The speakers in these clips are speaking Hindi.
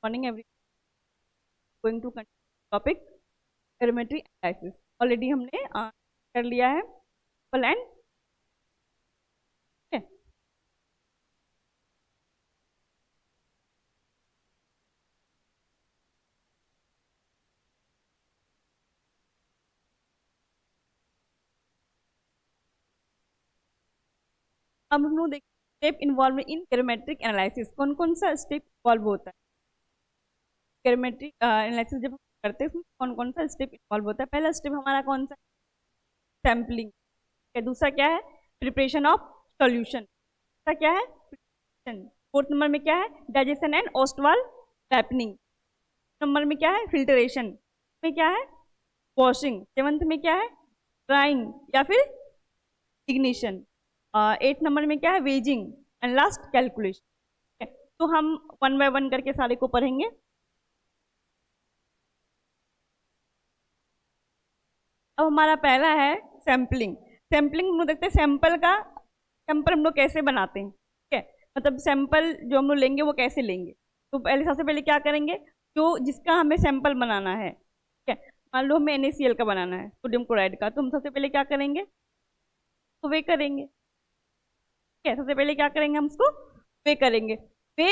Morning every going to topic gravimetry analysis. Already हमने कर लिया है एंड अब हम लोग देखते step involve in gravimetric analysis. कौन कौन सा स्टेप इन्वॉल्व होता है पेरिमेट्रिक एनालिसिस जब हम करते हैं, कौन कौन सा स्टेप इन्वॉल्व होता है। पहला स्टेप हमारा कौन सा, सैम्पलिंग। दूसरा क्या है, प्रिपरेशन ऑफ सॉल्यूशन। तीसरा क्या है, प्रिपरेशन। फोर्थ नंबर में क्या है, digestion and Ostwald ripening. Number में क्या है, फिल्टरेशन। में क्या है, वॉशिंग। सेवंथ में क्या है, ड्राइंग या फिर इग्निशन। 8 नंबर में क्या है, वेजिंग एंड लास्ट कैलकुलेशन। तो हम वन बाय वन करके सारे को पढ़ेंगे। अब हमारा पहला है सैम्पलिंग। सैम्पलिंग हम लोग देखते हैं सैंपल हम लोग कैसे बनाते हैं। ठीक है, मतलब सैंपल जो हम लोग लेंगे वो कैसे लेंगे। तो पहले सबसे पहले क्या करेंगे, जो जिसका हमें सैंपल बनाना है, ठीक है, मान लो हमें NaCl का बनाना है, सोडियम क्लोराइड का, तो हम सबसे पहले क्या करेंगे, तो वे करेंगे। ठीक है, सबसे पहले क्या करेंगे, हम उसको वे करेंगे। We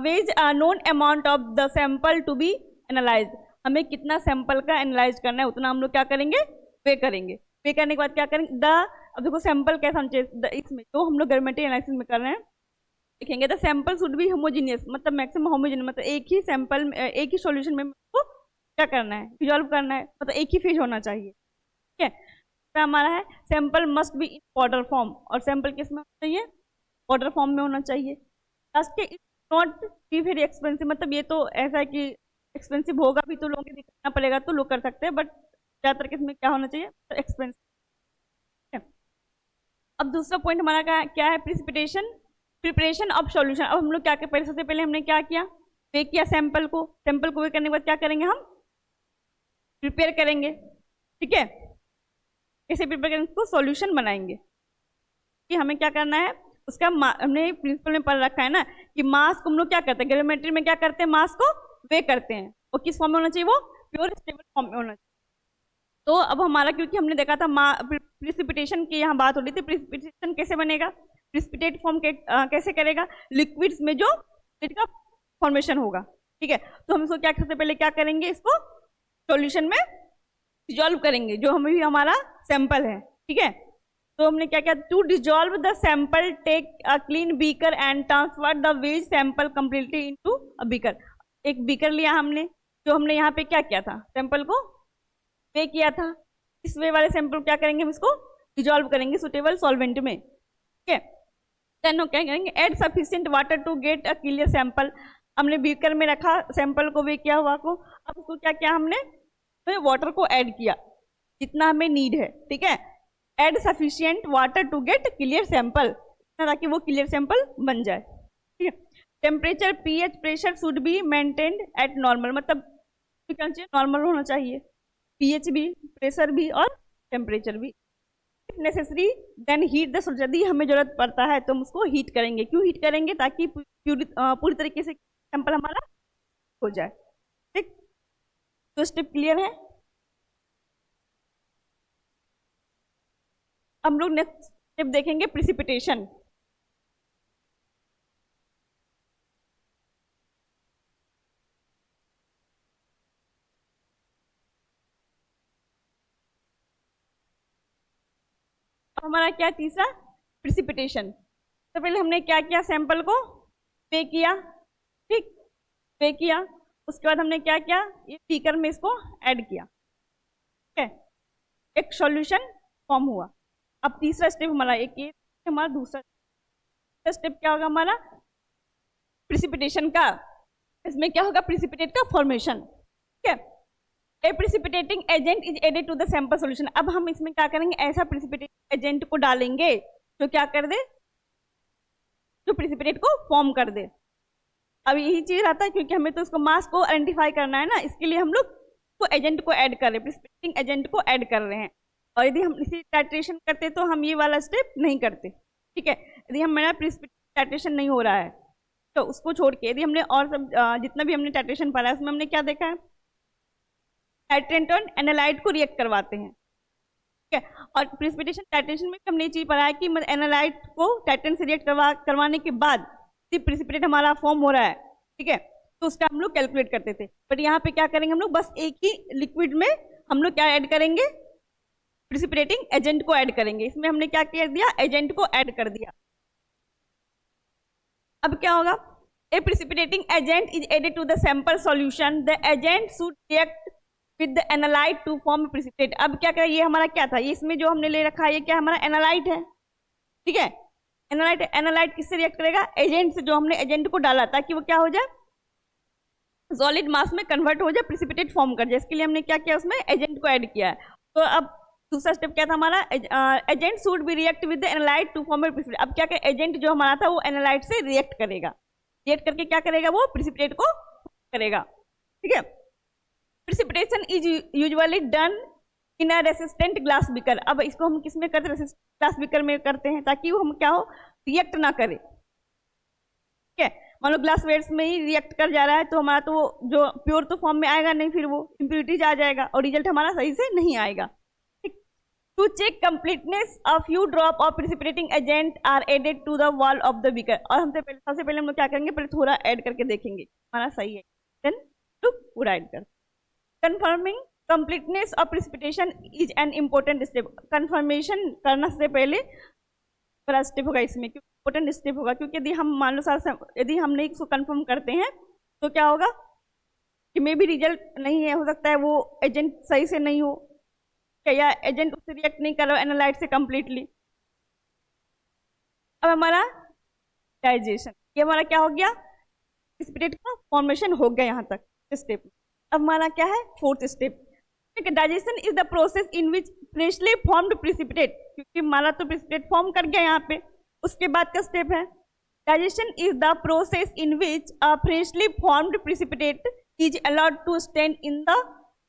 weigh known amount of the sample to be analyse. हमें कितना सैंपल का एनालाइज करना है उतना हम लोग क्या करेंगे, वे करेंगे। वे करने के बाद क्या करेंगे, अब देखो सैंपल कैसा हम इसमें जो हम लोग ग्रामेट्री एनालिसिस में कर रहे हैं लिखेंगे, the sample should be homogeneous, मतलब मैक्सिमम होमोजीनियस, मतलब एक ही सैंपल एक ही सॉल्यूशन में को क्या करना है, डिजॉल्व करना है, मतलब एक ही फेज होना चाहिए। ठीक है, तो हमारा है sample must be in powder form, और सैंपल किस में होना चाहिए, पाउडर फॉर्म में होना चाहिए। लास्ट के नॉट बी वेरी एक्सपेंसिव, मतलब ये तो ऐसा है कि एक्सपेंसिव होगा भी तो लोगों को दिखाना पड़ेगा तो लोग कर सकते हैं, बट ज़्यादातर किसमें क्या होना चाहिए, एक्सपेंसिव। अब दूसरा पॉइंट हमारा क्या है, प्रिसिपिटेशन, प्रिपरेशन ऑफ सॉल्यूशन। अब हम लोग क्या करें, सबसे पहले हमने क्या किया, वे किया सैंपल को वे करने के बाद क्या करेंगे, हम प्रिपेयर करेंगे। ठीक है, कैसे प्रिपेयर करेंगे, उसको सॉल्यूशन बनाएंगे। कि हमें क्या करना है, उसका हमने प्रिंसिपल में पढ़ रखा है ना कि मास को हम लोग क्या करते हैं, ग्रामेट्री में क्या करते हैं, मास को वे करते हैं, और किस फॉर्म में होना चाहिए, वो प्योर स्टेबल फॉर्म में होना चाहिए। तो अब हमारा, क्योंकि हमने देखा था प्रिसिपिटेशन की यहाँ बात हो रही थी, प्रिसिपिटेशन कैसे बनेगा, प्रिसिपिटेट फॉर्म कैसे करेगा, लिक्विड्स में जो लिक्विड का फॉर्मेशन होगा। ठीक है, तो हम इसको क्या सबसे पहले क्या करेंगे, इसको सॉल्यूशन में डिजॉल्व करेंगे, जो हमें भी हमारा सैंपल है। ठीक है, तो हमने क्या किया, to dissolve the sample take a clean beaker and transfer the weighed sample completely into a beaker. एक बीकर लिया हमने, जो हमने यहाँ पे क्या किया था, सैंपल को वे किया था। इस वे वाले सैंपल क्या करेंगे, हम इसको डिजॉल्व करेंगे सुटेबल सॉल्वेंट में। ठीक है, देन हम क्या करेंगे, add sufficient water to get a clear sample. हमने बीकर में रखा सैंपल को, वे किया हुआ को, अब उसको क्या किया हमने, तो वाटर को ऐड किया जितना हमें नीड है। ठीक है, add sufficient water to get clear sample, ताकि वो क्लियर सैंपल बन जाए। ठीक है, temperature, pH, pressure should be maintained at normal, मतलब नॉर्मल होना चाहिए, pH भी, प्रेशर भी और टेम्परेचर भी। Necessary then heat the solution, यदि हमें जरूरत पड़ता है तो हम उसको हीट करेंगे। क्यों हीट करेंगे, ताकि पूरी तरीके से सैंपल हमारा हो जाए। ठीक, तो स्टेप क्लियर है। हम लोग नेक्स्ट स्टेप देखेंगे, प्रिसिपिटेशन। हमारा क्या तीसरा, प्रिसिपिटेशन। तो पहले हमने क्या किया, सैंपल को वे किया। ठीक, वे किया, उसके बाद हमने क्या किया, ये बीकर में इसको ऐड किया। ठीक है, एक सॉल्यूशन फॉर्म हुआ। अब तीसरा स्टेप हमारा, एक ये हमारा दूसरा स्टेप क्या होगा हमारा, प्रिसिपिटेशन का। इसमें क्या होगा, प्रिसिपिटेट का फॉर्मेशन। ठीक है, a precipitating agent is added to the sample solution. अब हम इसमें क्या करेंगे, ऐसा प्रिसिपिटेटिंग एजेंट को डालेंगे जो क्या कर दे, जो प्रिसिपिटेट को फॉर्म कर दे। अब यही चीज आता है, क्योंकि हमें तो उसको मास को आइडेंटिफाई करना है ना, इसके लिए हम लोग तो एजेंट को ऐड कर रहे हैं, प्रिसिपिटेटिंग एजेंट को ऐड कर रहे हैं। और यदि हम इसी टाइट्रेशन करते तो हम ये वाला स्टेप नहीं करते। ठीक है, यदि हमारा प्रिसिपिटेट टाइट्रेशन नहीं हो रहा है तो उसको छोड़ के यदि हमने और सब जितना भी हमने टाइट्रेशन पढ़ा है उसमें हमने क्या देखा है, टाइट्रेंट और एनालाइट को रिएक्ट करवाते हैं, ठीक है। और प्रिसिपिटेशन टाइट्रेशन में हमने ये चीज पढ़ा है कि एनालाइट को टाइट्रेंट से रिएक्ट करवाने के बाद प्रिसिपिटेट हमारा फॉर्म हो रहा है, ठीक है, तो उसका हम लोग कैलकुलेट करते थे। बट यहाँ पे क्या करेंगे हम लोग, बस एक ही लिक्विड में हम लोग क्या ऐड करेंगे, प्रिसिपिटेटिंग एजेंट को ऐड करेंगे। इसमें हमने क्या कर दिया, एजेंट को ऐड कर दिया। अब क्या होगा, a precipitating agent is added to the sample solution, the agent should react with the analyte to form precipitate. अब क्या करें, ये हमारा क्या था, ये इसमें जो हमने ले रखा है ये क्या हमारा एनालाइट है, ठीक है। एनालाइट किससे रिएक्ट करेगा, एजेंट से, जो हमने एजेंट को डाला ताकि वो क्या हो जाए, सॉलिड मास में कन्वर्ट हो जाए, प्रिसिपिटेट फॉर्म कर जाए। इसके लिए हमने क्या किया, उसमें एजेंट को ऐड किया है। तो अब दूसरा स्टेप क्या था हमारा, agent should be react with the analyte to form a precipitate. अब क्या करें, एजेंट जो हमारा था वो एनालाइट से रिएक्ट करेगा, रिएक्ट करके क्या करेगा, वो प्रिसिपिटेट को करेगा, ठीक है। Precipitation is usually done in a resistant glass beaker. अब इसको हम किस में करते हैं, रेसिस्टेंट ग्लास बीकर में करते हैं, ताकि वो हम क्या हो, रिएक्ट ना करे, ठीक है। मान लो ग्लास वेट्स में ही रिएक्ट कर जा रहा है तो हमारा तो वो जो प्योर तो फॉर्म में आएगा नहीं, फिर वो इम्प्योरिटीज आ जाएगा और रिजल्ट हमारा सही से नहीं आएगा। To check completeness a few drop of precipitating agent are added to the wall of the beaker. और सबसे पहले हम लोग क्या करेंगे, पहले थोड़ा ऐड करके देखेंगे हमारा सही है, देन तो पूरा ऐड कर। Confirming completeness of precipitation is an important step. Confirmation करना से पहले बड़ा स्टेप होगा इसमें, क्योंकि इम्पोर्टेंट स्टेप होगा, क्योंकि यदि हम मान लो यदि हम नहीं इसको कंफर्म करते हैं तो क्या होगा कि मे भी रिजल्ट नहीं है, हो सकता है वो एजेंट सही से नहीं हो, या एजेंट उससे रिएक्ट नहीं कर रहा है एनालाइट से कंप्लीटली। अब हमारा डाइजेशन, ये हमारा क्या हो गया, प्रिसिपिटेट का फॉर्मेशन हो गया यहाँ तक स्टेप। अब हमारा क्या है, fourth step, digestion is the process in which freshly formed precipitate, क्योंकि हमारा तो प्रिसिपिटेट फॉर्म कर गया यहाँ पे। उसके बाद का स्टेप है, digestion is the process in which a freshly formed precipitate is allowed to stand in the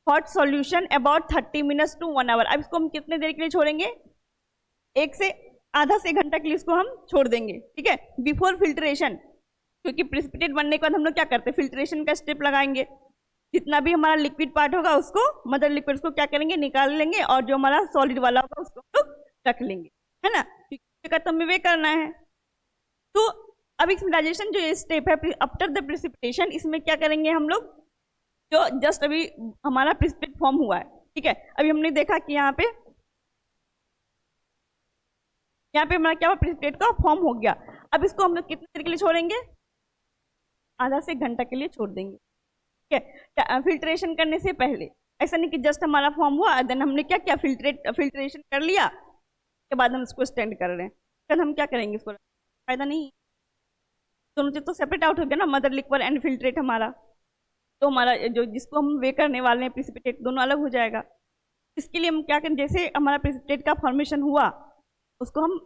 hot solution about 30 minutes to 1 hour. अब इसको हम कितने देर के लिए छोड़ेंगे, एक से आधा से घंटा के लिए इसको हम छोड़ देंगे, ठीक है, बिफोर फिल्ट्रेशन। क्योंकि प्रिसिपिटेट बनने के बाद हम लोग क्या करते हैं, फिल्ट्रेशन का स्टेप लगाएंगे। जितना भी हमारा लिक्विड पार्ट होगा उसको, मदर लिक्विड को क्या करेंगे, निकाल लेंगे, और जो हमारा सॉलिड वाला होगा उसको हम लोग रख लेंगे, है ना, तो हमें वे करना है। तो अब इसमें डाइजेशन जो ये स्टेप है आफ्टर द प्रिसिपिटेशन, इसमें क्या करेंगे हम लोग, जो जस्ट अभी हमारा प्रिसिपिटेट फॉर्म हुआ है, ठीक है। अभी हमने देखा कि यहाँ पे हमारा क्या हुआ, प्रिसिपिटेट का फॉर्म हो गया। अब इसको हम लोग कितने देर के लिए छोड़ेंगे, आधा से घंटा के लिए छोड़ देंगे, ठीक है, फिल्ट्रेशन करने से पहले। ऐसा नहीं कि जस्ट हमारा फॉर्म हुआ देन हमने क्या किया, फिल्ट्रेशन कर लिया, के बाद हम इसको स्टैंड कर रहे हैं, फिर हम क्या करेंगे, इसको फायदा नहीं, दोनों चीज तो सेपरेट आउट हो गया ना, मदर लिक्विड एंड फिल्ट्रेट हमारा। तो हमारा जो जिसको हम वे करने वाले हैं प्रिसिपिटेट, दोनों अलग हो जाएगा। इसके लिए हम क्या करें, जैसे हमारा प्रिसिपिटेट का फॉर्मेशन हुआ उसको हम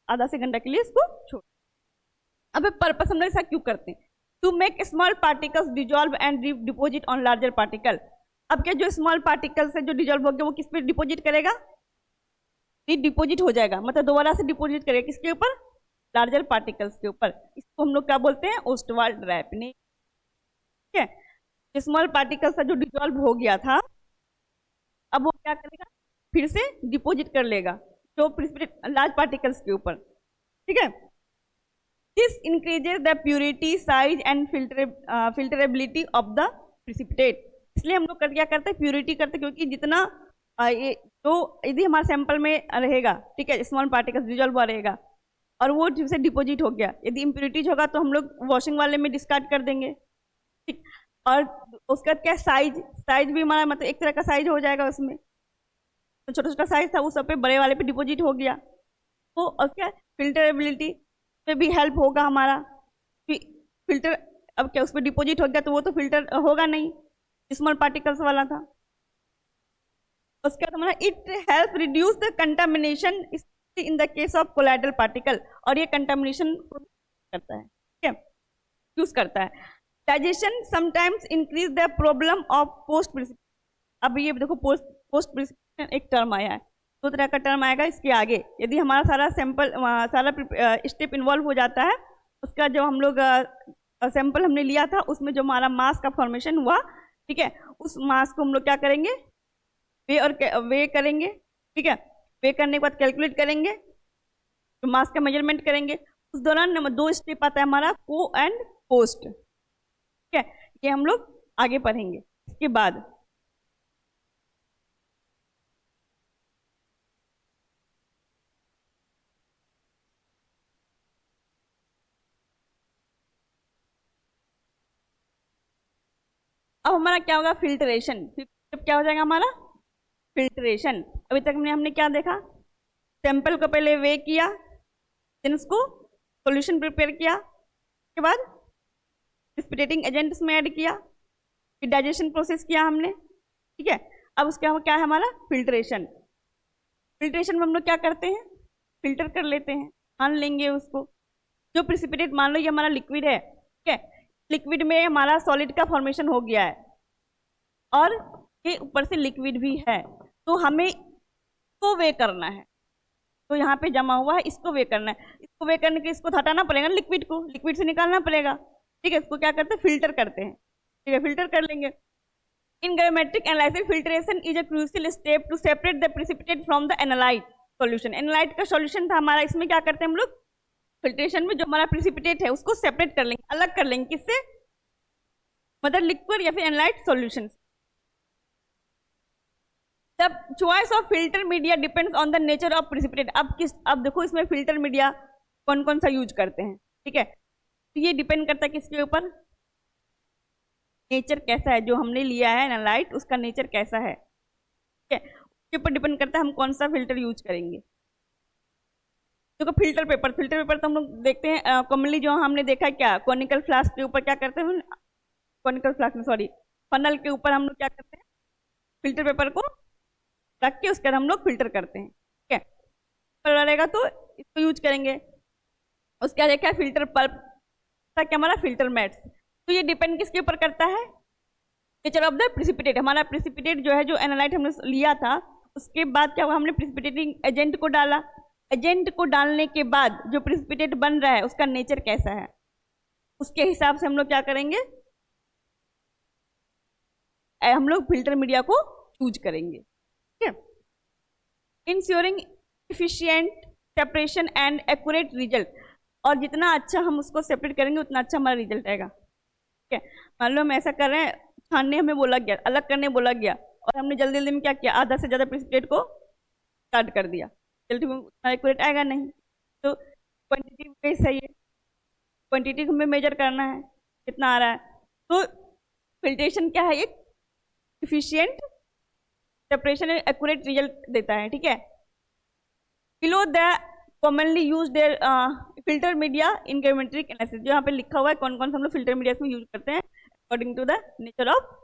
आधा से घंटा के लिए इसको छोड़। अब पर्पस हम लोग ऐसा क्यों करते हैं, to make small particles dissolve and deposit on larger particle. अब क्या जो स्मॉल पार्टिकल्स है जो डिजॉल्व हो गया वो किस पे डिपोजिट करेगा, डिपोजिट हो जाएगा, मतलब दोबारा से डिपोजिट करेगा किसके ऊपर, लार्जर पार्टिकल्स के ऊपर। इसको हम लोग क्या बोलते हैं, ओस्टवाल्ड रैपनिंग, ठीक है। स्मॉल पार्टिकल्स जो डिजॉल्व हो गया था अब वो क्या करेगा, फिर से डिपोजिट कर लेगा जो प्रिसिपिटेट लार्ज पार्टिकल्स के ऊपर, ठीक है। This increases the purity, size and filterability of the precipitate. इसलिए हम लोग क्या करते हैं, प्यूरिटी करते हैं, क्योंकि जितना ये तो यदि हमारे सैंपल में रहेगा, ठीक है, स्मॉल पार्टिकल्स डिजॉल्व हुआ रहेगा और वो से डिपोजिट हो गया, यदि इम्प्योरिटीज होगा तो हम लोग वॉशिंग वाले में डिस्कार्ड कर देंगे, ठीक। और उसका क्या साइज भी हमारा मतलब एक तरह का साइज हो जाएगा, उसमें तो छोटा छोटा साइज था उस सब पे बड़े वाले पे डिपोजिट हो गया। तो और क्या फिल्टरेबिलिटी पे भी हेल्प होगा हमारा, फिल्टर अब क्या उस पर डिपोजिट हो गया तो वो तो फिल्टर होगा नहीं, स्मॉल पार्टिकल्स वाला था। उसके बाद हमारा it help reduce the contamination in the case of colloidal particle, और ये कंटामिनेशन करता है, ठीक है, यूज करता है। Digestion sometimes increase the problem of post precipitation. अब ये देखो पोस्ट प्रिसिपिटेशन एक टर्म आया है, दो तरह का टर्म आएगा इसके आगे। यदि हमारा सारा सैंपल सारा स्टेप इन्वॉल्व हो जाता है, उसका जो हम लोग सैंपल हमने लिया था उसमें जो हमारा मास का फॉर्मेशन हुआ, ठीक है, उस मास को हम लोग क्या करेंगे, वे करेंगे, ठीक है। वे करने के बाद कैलकुलेट करेंगे, तो मास का मेजरमेंट करेंगे। उस दौरान दो स्टेप आता है हमारा को एंड पोस्ट, ठीक है, ये हम लोग आगे पढ़ेंगे इसके बाद। अब हमारा क्या होगा, फिल्ट्रेशन। क्या हो जाएगा हमारा, फिल्ट्रेशन। अभी तक हमने क्या देखा, सैंपल को पहले वे किया, देन उसको सॉल्यूशन प्रिपेयर किया, उसके बाद प्रिसिपिटेटिंग एजेंट उसमें ऐड किया, फिर डाइजेशन प्रोसेस किया हमने, ठीक है। अब उसका क्या है हमारा, फिल्ट्रेशन। फिल्ट्रेशन में हम लोग क्या करते हैं, फिल्टर कर लेते हैं, मान लेंगे उसको। जो प्रिसिपिटेट, मान लो ये हमारा लिक्विड है, ठीक है, लिक्विड में हमारा सॉलिड का फॉर्मेशन हो गया है और ये ऊपर से लिक्विड भी है, तो हमें इसको वे करना है। तो यहाँ पे जमा हुआ है, इसको वे करना है। इसको वे करने के लिए इसको हटाना पड़ेगा, लिक्विड को लिक्विड से निकालना पड़ेगा, ठीक है। इसको क्या करते हैं, फिल्टर करते हैं, ठीक है, फिल्टर कर लेंगे। In gravimetric analysis filtration is a crucial step to separate the precipitate from the analyte solution. Analyte का सॉल्यूशन था हमारा, इसमें क्या करते हैं हम लोग, फिल्ट्रेशन में जो हमारा प्रिसिपिटेट है उसको सेपरेट कर लेंगे, अलग कर लेंगे, किससे, मतलब लिक्विड या फिर analyte solution. The choice of filter media depends on the nature of precipitate। अब देखो इसमें फिल्टर मीडिया कौन कौन सा यूज करते हैं, ठीक है, तो ये डिपेंड करता है किसके ऊपर, नेचर कैसा है, जो हमने लिया है एनालाइट उसका नेचर कैसा है, ठीक है, उसके ऊपर डिपेंड करता है हम कौन सा फिल्टर यूज करेंगे। देखो फिल्टर पेपर तो हम लोग देखते हैं कॉमनली, जो हमने देखा है क्या, कॉनिकल फ्लास्क के ऊपर क्या करते हैं, कॉनिकल फ्लास्क में सॉरी फनल के ऊपर हम लोग क्या करते हैं, फिल्टर पेपर को रख के उसके बाद हम लोग फिल्टर करते हैं, ठीक है। पर रहेगा तो इसको यूज करेंगे। उसके बाद क्या, फिल्टर पल्प, क्या हमारा फिल्टर मैट्स। तो ये डिपेंड किसके ऊपर करता है, नेचर ऑफ द प्रिसिपिटेट। हमारा प्रिसिपिटेट जो है, जो एनालाइट हमने लिया था, उसके बाद क्या हुआ, हमने प्रिसिपिटेटिंग एजेंट को डाला। एजेंट को डालने के बाद जो प्रिसिपिटेट बन रहा है उसका नेचर कैसा है, उसके हिसाब से हम लोग क्या करेंगे, हम लोग फिल्टर मीडिया को चूज करेंगे, ठीक है। Ensuring efficient separation and accurate result. और जितना अच्छा हम उसको सेपरेट करेंगे उतना अच्छा हमारा रिजल्ट आएगा, ठीक है। मान लो हम ऐसा कर रहे हैं, छानने हमें बोला गया, अलग करने बोला गया, और हमने जल्दी जल्दी में क्या किया, आधा से ज़्यादा प्रिसिपिटेट को स्टार्ट कर दिया, जल्दी में उतना एक्यूरेट आएगा नहीं। तो क्वान्टिटी बेस है, ये क्वान्टिटी हमें मेजर करना है कितना आ रहा है। तो फिल्ट्रेशन क्या है, एक efficient separation and accurate result देता है, ठीक है। Below the commonly use there filter media in gravimetric analysis, जो यहाँ पे लिखा हुआ है कौन कौन से हम लोग फिल्टर मीडिया में यूज करते हैं according to the nature of.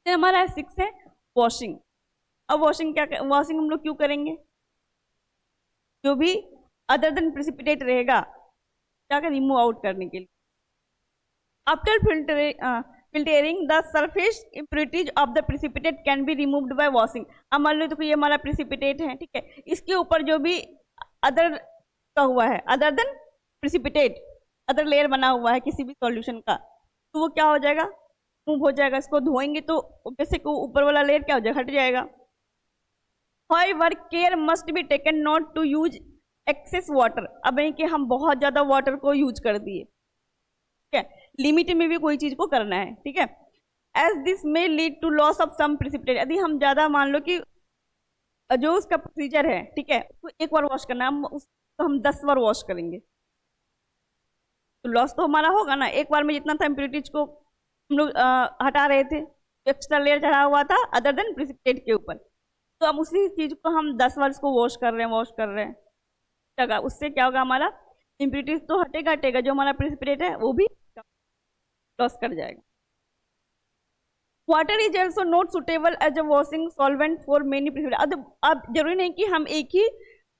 हमारा 6 है वॉशिंग। अब वॉशिंग क्या, वॉशिंग हम लोग क्यों करेंगे, जो भी अदर देन प्रिसिपिटेट रहेगा क्या कर, रिमूव आउट करने के लिए। After filtering the surface impurities of the precipitate can be removed by washing। अब मान लो तो ये हमारा प्रिसिपिटेट है, ठीक है, इसके ऊपर जो भी अदर का हुआ है, other than precipitate, other layer बना हुआ है किसी भी सॉल्यूशन का, तो वो क्या हो जाएगा, रिमूव हो जाएगा। इसको धोएंगे तो बेसिक ऊपर वाला लेयर क्या हो जाएगा, हट जाएगा। However, care must be taken not to use excess water। अब नहीं कि हम बहुत ज्यादा वाटर को यूज कर दिए, ठीक है, लिमिट में भी कोई चीज को करना है, ठीक है। As this may lead to loss of some precipitate. यदि हम ज्यादा, मान लो कि जो उसका प्रोसीजर है, ठीक है, तो एक बार वॉश करना, तो हम 10 बार वॉश करेंगे, तो लॉस तो हमारा होगा ना। एक बार में जितना था इम्प्योरिटीज को हम लोग हटा रहे थे, एक्स्ट्रा लेयर चढ़ा हुआ था अदर देन प्रिसिपिटेट के ऊपर, तो हम उसी चीज को हम 10 बार इसको वॉश कर रहे हैं, जगह उससे क्या होगा, हमारा इम्प्योरिटीज तो हटेगा, जो हमारा प्रिसिपिटेट है वो भी लॉस कर जाएगा। Water is also not suitable as a washing solvent for many precipitate. अब जरूरी नहीं कि हम एक ही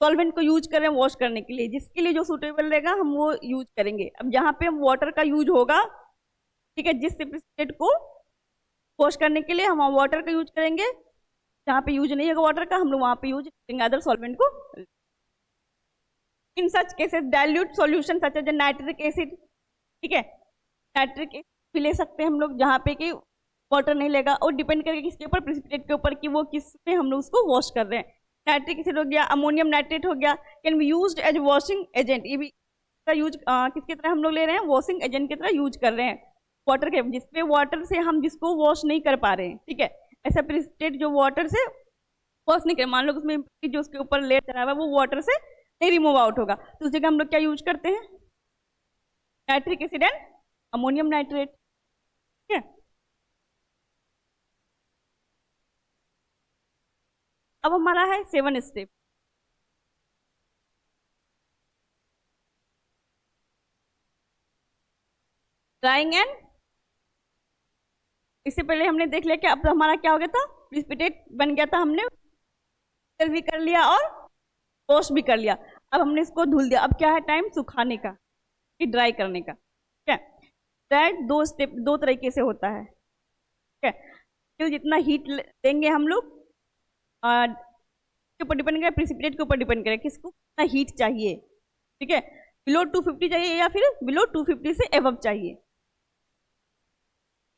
सॉल्वेंट को यूज करें वॉश करने के लिए, जिसके लिए जो सुटेबल रहेगा हम वो यूज करेंगे। अब जहाँ पे हम वाटर का यूज होगा, ठीक है, जिस प्रिसिपिटेट को वॉश करने के लिए हम वाटर का यूज करेंगे, जहाँ पे यूज नहीं होगा वाटर का हम लोग वहाँ पे यूज करेंगे अदर सॉल्वेंट को। In such cases dilute solution such as nitric acid ठीक है। नाइट्रिक एसिड भी ले सकते हैं हम लोग, जहाँ पे कि वाटर नहीं लेगा, और डिपेंड करके किसके ऊपर, प्रेसिपिटेट के ऊपर, कि वो किस में हम लोग उसको वॉश कर रहे हैं। नाइट्रिक एसिड हो गया, अमोनियम नाइट्रेट हो गया, can be used as washing agent. ये भी यूज किसकी तरह हम लोग ले रहे हैं, वॉशिंग एजेंट की तरह यूज कर रहे हैं वाटर के, जिसपे वाटर से हम जिसको वॉश नहीं कर पा रहे हैं, ठीक है। ऐसा प्रेसिपिटेट जो वाटर से वॉश नहीं कर, मान लो उसमें जो उसके ऊपर लेयर चढ़ा हुआ है वो वाटर से नहीं रिमूव आउट होगा, तो उस जगह हम लोग क्या यूज करते हैं, nitric acid and ammonium nitrate, ठीक है। अब हमारा है 7 स्टेप। ड्राइंग एंड, इससे पहले हमने देख लिया कि अब हमारा क्या हो गया था, प्रेसिपिटेट बन गया था, हमने भी कर लिया और वॉश भी कर लिया। अब हमने इसको धुल दिया, अब क्या है टाइम सुखाने का, ड्राई करने का, ठीक है। ड्राई दो स्टेप, दो तरीके से होता है, ठीक है। तो जितना हीट देंगे हम लोग के ऊपर डिपेंड करेगा, प्रेसिपिटेट के ऊपर डिपेंड करेगा किसको कितना हीट चाहिए, ठीक है। बिलो 250 चाहिए या फिर बिलो 250 से एबव चाहिए।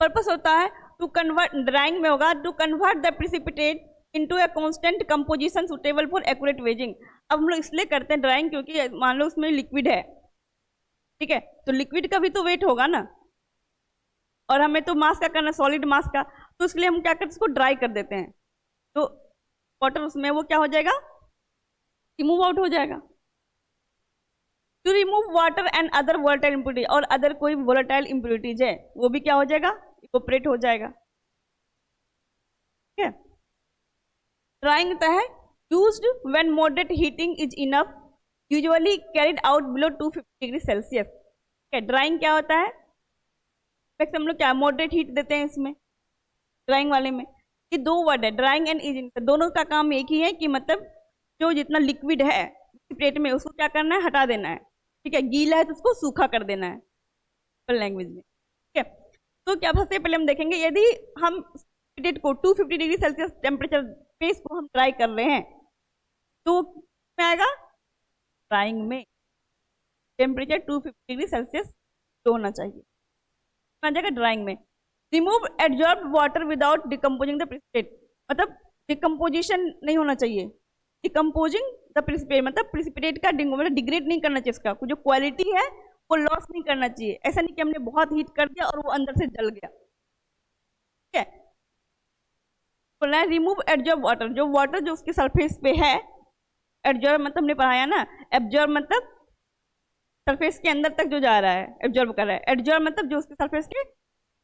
पर्पस होता है टू कन्वर्ट, ड्राइंग में होगा to convert the precipitate into a constant composition suitable for accurate weighing. अब हम लोग इसलिए करते हैं ड्राइंग क्योंकि मान लो उसमें लिक्विड है, ठीक है, तो लिक्विड का भी तो वेट होगा ना, और हमें तो मास का करना, सॉलिड मास का, तो इसलिए हम क्या करते हैं, इसको ड्राई कर देते हैं, तो वाटर उसमें वो क्या हो जाएगा, रिमूव आउट हो जाएगा। To remove water and other volatile impurity, और अदर कोई वोलेटाइल इम्प्योरिटीज है वो भी क्या हो जाएगा, इवोपरेट हो जाएगा, ठीक है। ड्राइंग होता है used when moderate heating is enough, usually carried out below 250 degree Celsius, ठीक है। ड्राइंग क्या होता है, हम लोग क्या मॉडरेट हीट देते हैं इसमें, ड्राइंग वाले में। ये दो वर्ड है, ड्राइंग एंड इजिंग, दोनों का काम एक ही है कि मतलब जो जितना लिक्विड है प्लेट में उसको क्या करना है, हटा देना है, ठीक है। गीला है तो उसको सूखा कर देना है लैंग्वेज में, ठीक है। तो क्या सबसे पहले हम देखेंगे, यदि हम प्लेट को 250 डिग्री सेल्सियस टेम्परेचर पे इसको हम ड्राई कर रहे हैं तो में आएगा, ड्राइंग में टेम्परेचर 250 डिग्री सेल्सियस होना चाहिए, आ जाएगा ड्राइंग में। Remove absorb water without decomposing the precipitate, मतलब डिकम्पोजिशन नहीं होना चाहिए, डिकम्पोजिंग द प्रेसिपिटेट मतलब प्रेसिपिटेट का मतलब डिग्रेड नहीं करना चाहिए, उसका जो क्वालिटी है वो लॉस नहीं करना चाहिए। ऐसा नहीं कि हमने बहुत हीट कर दिया और वो अंदर से जल गया, ठीक है। बोला है रिमूव एब्जॉर्ब वाटर, जो वाटर जो उसके सरफेस पे है, एब्जॉर्ब मतलब हमने पढ़ाया ना, एब्जॉर्ब मतलब सरफेस के अंदर तक जो जा रहा है, एब्जॉर्ब कर रहा है, एब्जॉर्ब मतलब जो उसके सरफेस के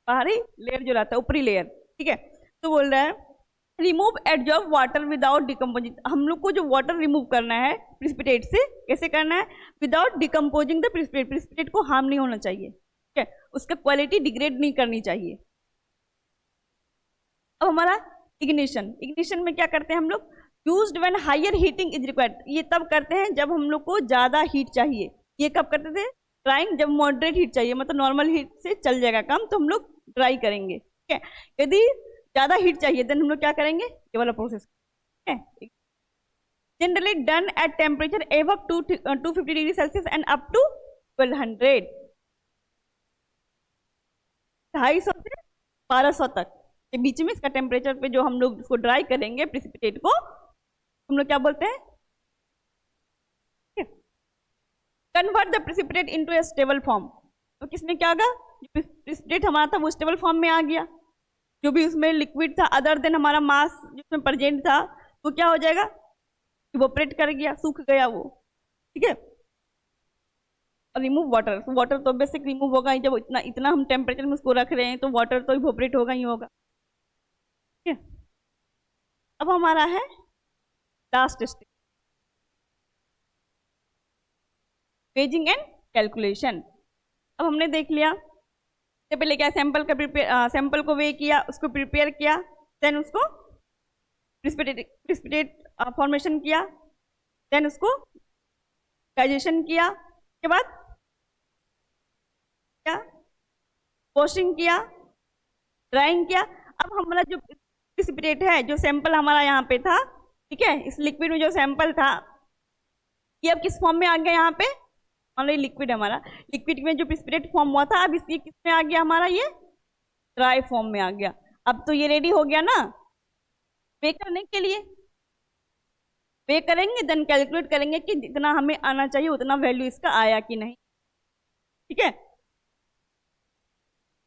बाहरी लेयर जो रहता है, ऊपरी लेयर, ठीक है। तो बोल रहा है remove absorb water without decomposing, हम लोग को जो वाटर रिमूव करना है प्रेसिपिटेट से, कैसे करना है, without decomposing the precipitate, precipitate को हार्म नहीं होना चाहिए, ठीक है, उसका क्वालिटी डिग्रेड नहीं करनी चाहिए। अब हमारा इग्निशन, इग्निशन में क्या करते हैं हम लोग, used when higher heating is required, ये तब करते हैं जब हम लोग को ज्यादा हीट चाहिए। ये कब करते थे, ड्राइंग जब मॉडरेट हीट चाहिए, मतलब नॉर्मल हीट से चल जाएगा काम, तो हम लोग ड्राई करेंगे, ठीक है। यदि ज्यादा हीट चाहिए देन हम लोग क्या करेंगे, ये वाला प्रोसेस, ठीक है। Generally done at temperature above 250 degree Celsius and up to 1200, 250 से 1200 तक के बीच में इसका टेम्परेचर पे जो हम लोग इसको ड्राई करेंगे प्रेसिपिटेट को, हम लोग क्या बोलते हैं, convert the precipitate into A stable form. तो किसमें क्या होगा, प्रेसिपिटेट हमारा था वो स्टेबल फॉर्म में आ गया, जो भी उसमें लिक्विड था अदर देन हमारा मास जिसमें प्रेजेंट था वो क्या हो जाएगा, इवोपरेट कर गया, सूख गया वो, ठीक है। और रिमूव वाटर, तो वाटर तो बेसिक रिमूव होगा ही, जब इतना इतना हम टेम्परेचर में उसको रख रहे हैं तो वाटर तो इवोपरेट होगा ही होगा, ठीक है। अब हमारा है last step, waging and calculation. अब हमने देख लिया, सबसे पहले क्या, सैंपल का सैंपल को वे किया, उसको प्रिपेयर किया, देन उसको प्रेसिपिटेट फॉर्मेशन किया, देन उसको डाइजेशन किया, के बाद क्या, वॉशिंग किया, ड्राइंग किया। अब हमारा जो प्रेसिपिटेट है, जो सैंपल हमारा यहाँ पे था, ठीक है, इस लिक्विड में जो सैंपल था ये अब किस फॉर्म में आ गया यहाँ पे, मान लो ये लिक्विड है हमारा, लिक्विड में जो प्रिसिपिटेट फॉर्म हुआ था, अब इसकी किस में आ गया हमारा, ये ड्राई फॉर्म में आ गया। अब तो ये रेडी हो गया ना वे करने के लिए। वे करेंगे देन कैलकुलेट करेंगे कि जितना हमें आना चाहिए उतना वैल्यू इसका आया कि नहीं। ठीक है।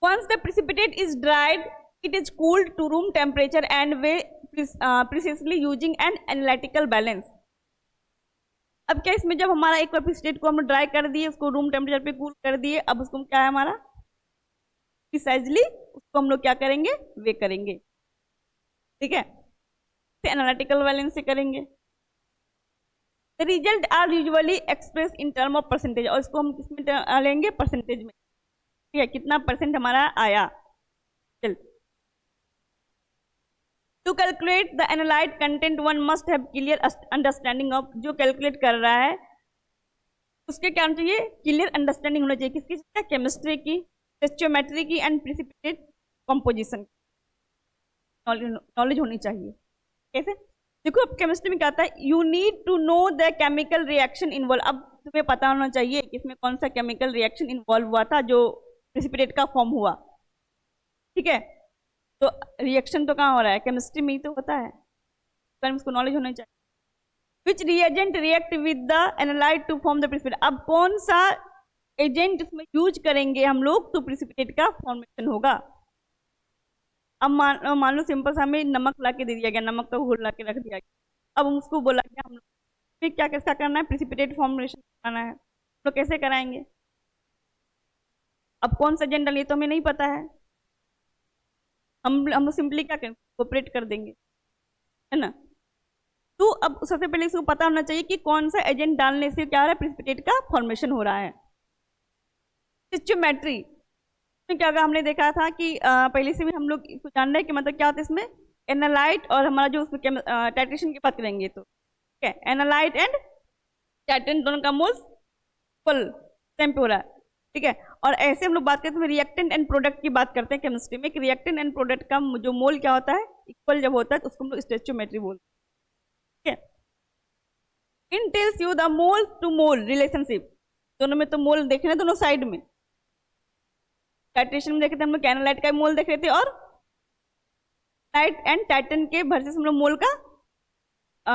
Once the precipitate is dried, it is cooled to room temperature and weighed precisely using an analytical balance. अब क्या इसमें जब हमारा एक बार प्रिसिपिटेट को हम ड्राई कर दिए, उसको रूम टेम्परेचर पे कूल कर दिए, अब उसको क्या है हमारा प्रिसाइजली उसको हम लोग क्या करेंगे, वे करेंगे। ठीक है, एनालिटिकल बैलेंस से करेंगे। The result are usually expressed in term of percentage, और इसको हम किसमें लेंगे, परसेंटेज में। ठीक है, कितना परसेंट हमारा आया। चल, to calculate the analyte content one must have clear understanding of, जो कैलकुलेट कर रहा है उसके क्या होना चाहिए, क्लियर अंडरस्टैंडिंग होना चाहिए किसकी, केमिस्ट्री की, स्टोइचियोमेट्री की एंड प्रिसिपिटेट कंपोजिशन नॉलेज होनी चाहिए। कैसे, देखो अब केमिस्ट्री में क्या आता है, you need to know the chemical reaction involve. अब तुम्हें पता होना चाहिए कि इसमें कौन सा केमिकल रिएक्शन इन्वॉल्व हुआ था जो प्रिसिपिटेट का फॉर्म हुआ। ठीक है, तो रिएक्शन तो कहाँ हो रहा है, केमिस्ट्री में ही तो होता है, तो इसको नॉलेज होना चाहिए। Which reagent react with the analyte to form the precipitate, अब कौन सा एजेंट इसमें यूज करेंगे हम लोग तो प्रिसिपिटेट का फॉर्मेशन होगा। अब मान लो सिंपल सा हमें नमक ला के दे दिया गया, नमक का घोल ला के रख दिया गया, अब उसको बोला गया हम लोग क्या कैसा करना है, प्रिसिपिटेट फॉर्मेशन कराना है, तो कैसे कराएंगे। अब कौन सा एजेंट डालिए तो हमें नहीं पता है, हम सिंपली क्या करेंगे, कोऑपरेट कर देंगे, है ना। तो अब सबसे पहले इसको पता होना चाहिए कि कौन सा एजेंट डालने से क्या हो रहा है, प्रिसिपिटेट का फॉर्मेशन हो रहा है। स्टोइचियोमेट्री में क्या हमने देखा था कि पहले से भी हम लोग इसको जान रहे हैं कि मतलब क्या होता है इसमें, एनालाइट और हमारा जो उसमें टाइट्रेशन की बात करेंगे तो ठीक है, एनालाइट एंड टाइट्रेशन दोनों का मोल्स इक्वल सेम पे हो रहा है। ठीक है, और ऐसे हम लोग बात करते हैं रिएक्टेंट एंड प्रोडक्ट की बात करते हैं केमिस्ट्री में कि रिएक्टेंट एंड प्रोडक्ट का जो मोल क्या होता है, इक्वल जब होता है तो उसको हम लोग स्टोइचियोमेट्री बोलते हैं। ठीक है, it tells you the mole to mole relationship, दोनों में तो मोल देख रहे हैं दोनों साइड में, टाइट्रेशन में देखे थे हम लोग एनालाइट का मोल देख रहे थे और लाइट एंड टाइटन के वर्सेस हम लोग मोल का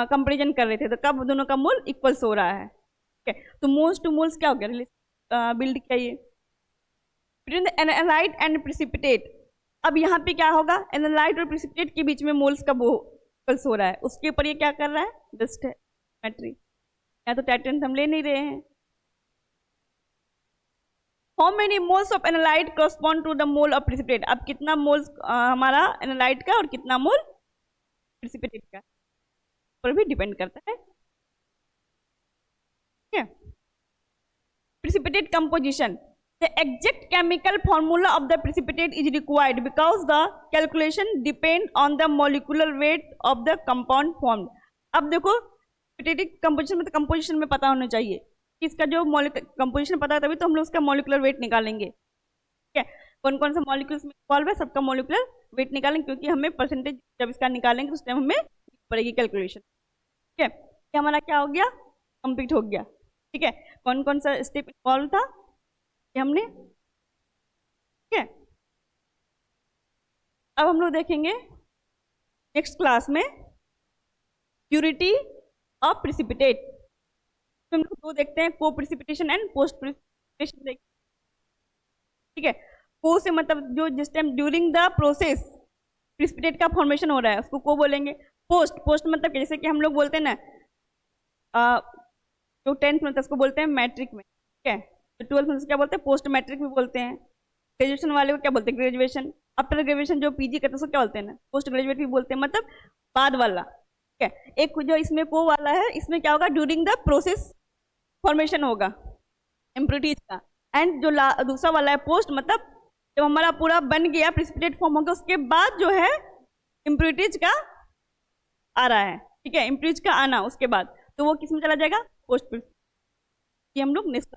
कंपेरिजन कर रहे थे, तो कब दोनों का मोल इक्वल्स हो रहा है। ठीक है, तो मोल्स टू मोल्स क्या हो गया, बिल्ड किया ये between the analyte and precipitate. अब यहाँ पे क्या होगा, एनालाइट और प्रिसिपिटेट के बीच में मोल्स का वो इक्वल्स हो रहा है, उसके ऊपर ये क्या कर रहा है, जस्ट है मैट्री, या तो टाइटन हम ले नहीं रहे हैं। How many moles of analyte correspond to the mole of precipitate, अब कितना मोल्स हमारा एनालाइट का और कितना मोल प्रिसिपिटेट का पर भी डिपेंड करता है। ठीक है, precipitate composition, the exact chemical formula of the precipitate is required because the calculation depend on the molecular weight of the compound formed। अब देखो precipitate composition में तो composition में पता होना चाहिए, इसका जो कंपोजिशन पता है तभी तो हम लोग उसका मॉलिक्यूलर वेट निकालेंगे। ठीक है, कौन कौन सा मॉलिक्यूल्स में इन्वॉल्व है सबका मॉलिक्यूलर वेट निकालेंगे, क्योंकि हमें परसेंटेज जब इसका निकालेंगे उस टाइम हमें पड़ेगी कैलकुलेशन। ठीक है, ये हमारा क्या हो गया, कंप्लीट हो गया। ठीक है, कौन कौन सा स्टेप इन्वॉल्व था ये हमने। ठीक है, अब हम लोग देखेंगे नेक्स्ट क्लास में प्यूरिटी ऑफ प्रिसिपिटेट, हम लोग दो देखते हैं, को प्रिसिपिटेशन एंड पोस्ट प्रिसिपिटेशन देखते हैं। ठीक है, को से मतलब जो जिस time during the process precipitate का फॉर्मेशन हो रहा है उसको को बोलेंगे। पोस्ट मतलब जैसे कि हम लोग बोलते हैं ना जो 10th में उसको बोलते हैं मैट्रिक में। ठीक है, तो 12th में क्या बोलते हैं, पोस्ट मैट्रिक भी बोलते हैं। ग्रेजुएशन वाले को क्या बोलते हैं, ग्रेजुएशन। आफ्टर ग्रेजुएशन जो पीजी करते हैं उसको क्या बोलते हैं ना, पोस्ट ग्रेजुएट भी बोलते हैं, मतलब बाद वाला। ठीक है, एक जो इसमें को वाला है इसमें क्या होगा, ड्यूरिंग द प्रोसेस फॉर्मेशन होगा इम्प्यूरिटीज का, एंड जो दूसरा वाला है पोस्ट मतलब जब हमारा पूरा बन गया प्रिसिपिटेट फॉर्म हो गया उसके बाद जो है इम्प्यूरिटीज का आ रहा है। ठीक है, इम्प्यूरिटीज का आना उसके बाद, तो वो किस में चला जाएगा, पोस्ट। ये हम लोग नेक्स्ट